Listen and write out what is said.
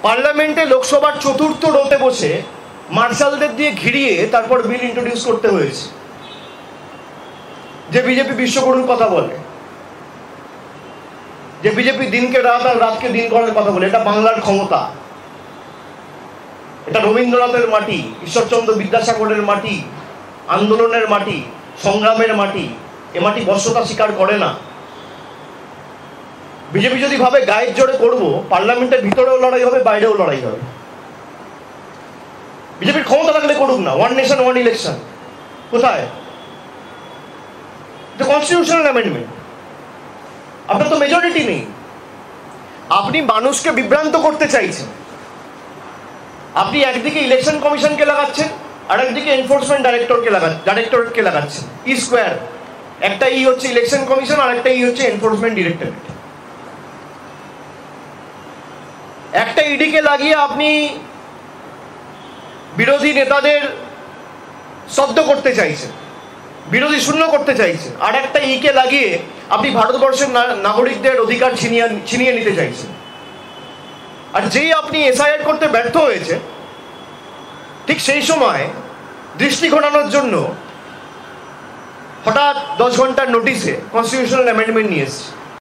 পার্লামেন্টে লোকসভার চতুর্থ রোতে বসে মার্শালদের দিয়ে ঘিরিয়ে তারপর বিল ইন্ট্রোডিউস করতে হয়েছে। যে বিজেপি বিশ্বগুরুর কথা বলে, যে বিজেপি দিনকে রাত আর রাতকে দিন করার কথা বলে, এটা বাংলার ক্ষমতা, এটা রবীন্দ্রনাথের মাটি, ঈশ্বরচন্দ্র বিদ্যাসাগরের মাটি, আন্দোলনের মাটি, সংগ্রামের মাটি। এ মাটি বর্ষতা স্বীকার করে না। বিজেপি যদি ভাবে গায়ের জোরে করবো, পার্লামেন্টের ভিতরেও লড়াই হবে, বাইরেও লড়াই হবে। বিজেপির ক্ষমতা থাকলে করুক না, ওয়ান নেশন ওয়ান ইলেকশন। কোথায়? Constitutional amendment. আপনার তো মেজরিটি নেই, আপনি মানুষকে বিভ্রান্ত করতে চাইছেন। আপনি একদিকে ইলেকশন কমিশনকে লাগাচ্ছেন, আর একদিকে এনফোর্সমেন্ট ডাইরেক্টরেটকে লাগাচ্ছেন। ই স্কোয়ার। একটা ই হচ্ছে ইলেকশন কমিশন, আর একটা ই হচ্ছে এনফোর্সমেন্ট ডিরেক্টরেট। একটা ইডিকে লাগিয়ে আপনি বিরোধী নেতাদের স্তব্ধ করতে চাইছেন, বিরোধী শূন্য করতে চাইছেন। আর একটা ইকে লাগিয়ে আপনি ভারতবর্ষের নাগরিকদের অধিকার ছিনিয়ে নিতে চাইছেন। আর যেই আপনি এসআইআর করতে ব্যর্থ হয়েছে, ঠিক সেই সময় দৃষ্টি ঘোরানোর জন্য হঠাৎ 10 ঘন্টার নোটিশে কনস্টিটিউশনাল অ্যামেন্ডমেন্ট নিয়ে এসছে।